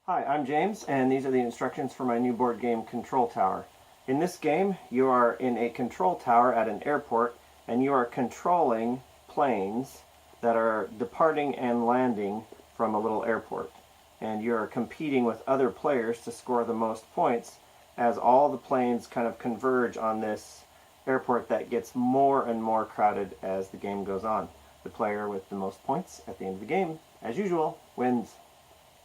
Hi, I'm James, and these are the instructions for my new board game, Control Tower. In this game, you are in a control tower at an airport, and you are controlling planes that are departing and landing from a little airport. And you are competing with other players to score the most points as all the planes kind of converge on this airport that gets more and more crowded as the game goes on. The player with the most points at the end of the game, as usual, wins.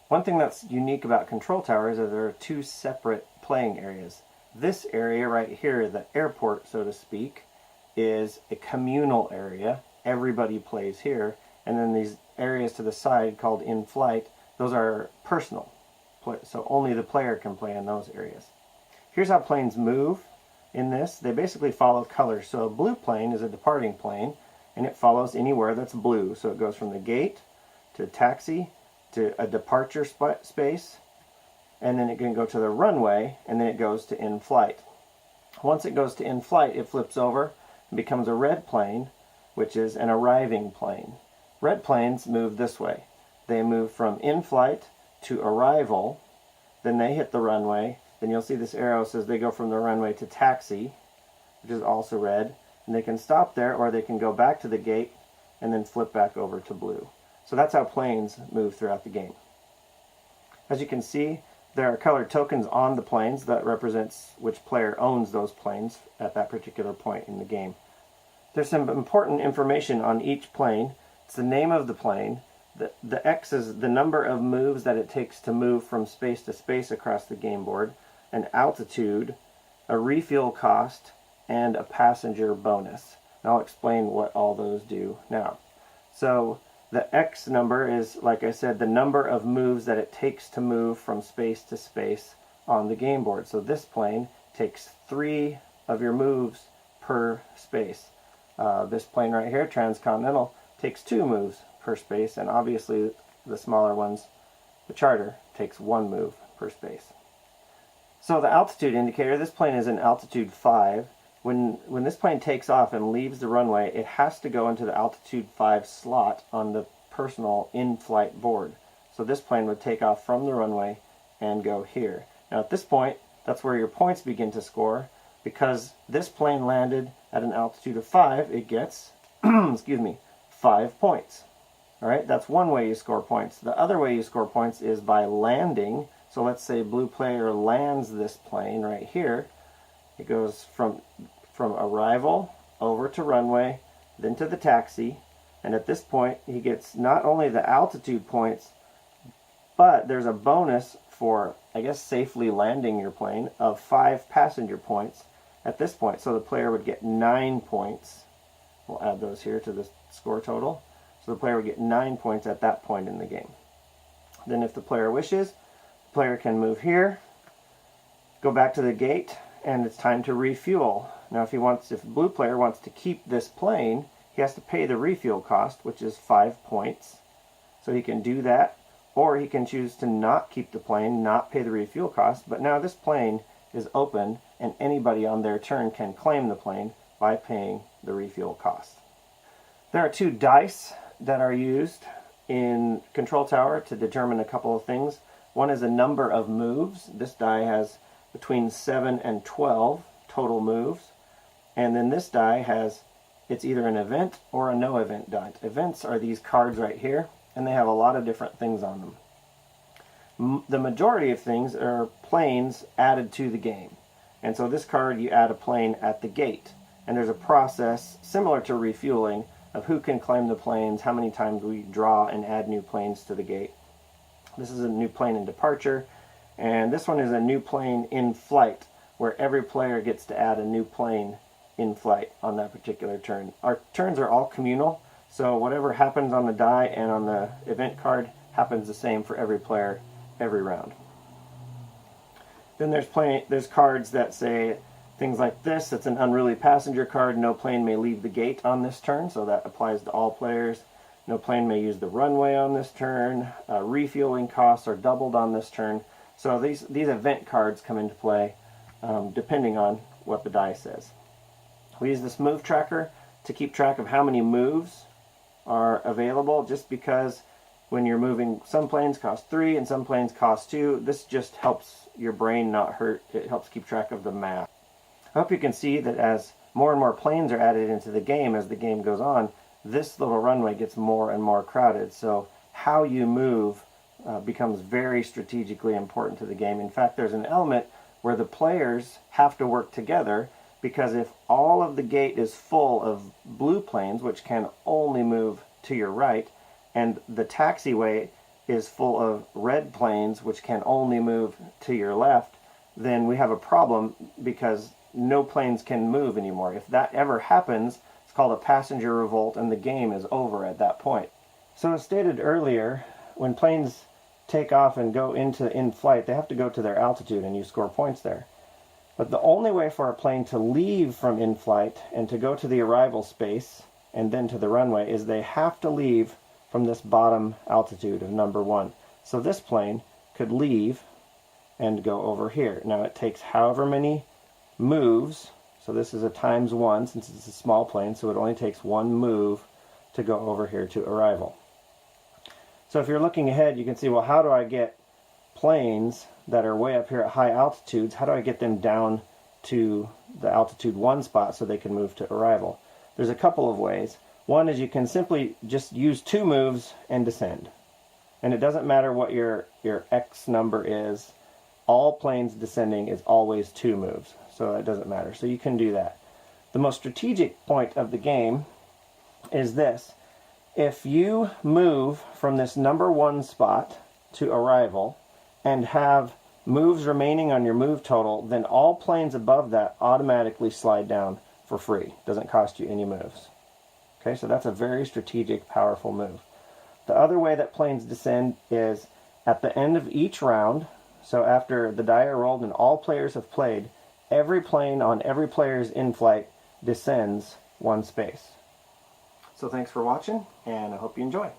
One thing that's unique about Control Tower is that there are two separate playing areas. This area right here, the airport, so to speak, is a communal area. Everybody plays here. And then these areas to the side called in-flight, those are personal. So only the player can play in those areas. Here's how planes move in this. They basically follow colors. So a blue plane is a departing plane, and it follows anywhere that's blue. So it goes from the gate to taxi, to a departure space, and then it can go to the runway, and then it goes to in-flight. Once it goes to in-flight, it flips over and becomes a red plane, which is an arriving plane. Red planes move this way. They move from in-flight to arrival, then they hit the runway, then you'll see this arrow says they go from the runway to taxi, which is also red, and they can stop there, or they can go back to the gate and then flip back over to blue. So that's how planes move throughout the game. As you can see, there are colored tokens on the planes that represents which player owns those planes at that particular point in the game. There's some important information on each plane. It's the name of the plane. The X is the number of moves that it takes to move from space to space across the game board, an altitude, a refuel cost, and a passenger bonus. And I'll explain what all those do now. So the X number is, like I said, the number of moves that it takes to move from space to space on the game board. So this plane takes 3 of your moves per space. This plane right here, Transcontinental, takes 2 moves per space, and obviously the smaller ones, the Charter, takes 1 move per space. So the altitude indicator, this plane is in altitude 5. When this plane takes off and leaves the runway, it has to go into the altitude 5 slot on the personal in-flight board. So this plane would take off from the runway and go here. Now at this point, that's where your points begin to score. Because this plane landed at an altitude of 5, it gets, excuse me, 5 points. Alright, that's one way you score points. The other way you score points is by landing. So let's say blue player lands this plane right here. It goes from arrival over to runway, then to the taxi, and at this point he gets not only the altitude points, but there's a bonus for, I guess, safely landing your plane of 5 passenger points at this point. So the player would get 9 points. We'll add those here to the score total. So the player would get 9 points at that point in the game. Then if the player wishes, the player can move here, go back to the gate, and it's time to refuel. Now if the blue player wants to keep this plane, he has to pay the refuel cost, which is 5 points. So he can do that, or he can choose to not keep the plane, not pay the refuel cost, but now this plane is open and anybody on their turn can claim the plane by paying the refuel cost. There are 2 dice that are used in Control Tower to determine a couple of things. One is a number of moves. This die has between 7 and 12 total moves. And then this die has, it's either an event or a no event die. Events are these cards right here, and they have a lot of different things on them. The majority of things are planes added to the game. And so this card, you add a plane at the gate. And there's a process similar to refueling of who can claim the planes, how many times we draw and add new planes to the gate. This is a new plane in departure. And this one is a new plane in flight, where every player gets to add a new plane in flight on that particular turn. Our turns are all communal, so whatever happens on the die and on the event card happens the same for every player every round. Then there's cards that say things like this. It's an unruly passenger card. No plane may leave the gate on this turn, so that applies to all players. No plane may use the runway on this turn. Refueling costs are doubled on this turn. So these event cards come into play depending on what the die says. We use this move tracker to keep track of how many moves are available, just because when you're moving. Some planes cost 3 and some planes cost 2. This just helps your brain not hurt. It helps keep track of the math. I hope you can see that as more and more planes are added into the game as the game goes on, this little runway gets more and more crowded. So how you move becomes very strategically important to the game. In fact, there's an element where the players have to work together, because if all of the gate is full of blue planes, which can only move to your right, and the taxiway is full of red planes, which can only move to your left, then we have a problem because no planes can move anymore. If that ever happens, it's called a passenger revolt, and the game is over at that point. So as stated earlier, when planes take off and go into in-flight, they have to go to their altitude, and you score points there. But the only way for a plane to leave from in-flight and to go to the arrival space and then to the runway is they have to leave from this bottom altitude of number 1. So this plane could leave and go over here. Now it takes however many moves, so this is a times 1 since it's a small plane, so it only takes 1 move to go over here to arrival. So if you're looking ahead, you can see, well, how do I get planes that are way up here at high altitudes, how do I get them down to the altitude 1 spot so they can move to arrival? There's a couple of ways. One is you can simply just use 2 moves and descend. And it doesn't matter what your X number is. All planes descending is always 2 moves, so it doesn't matter. So you can do that. The most strategic point of the game is this. If you move from this number 1 spot to arrival and have moves remaining on your move total, then all planes above that automatically slide down for free. Doesn't cost you any moves. Okay, so that's a very strategic, powerful move. The other way that planes descend is at the end of each round. So after the die are rolled and all players have played, every plane on every player's in-flight descends 1 space. So thanks for watching, and I hope you enjoy.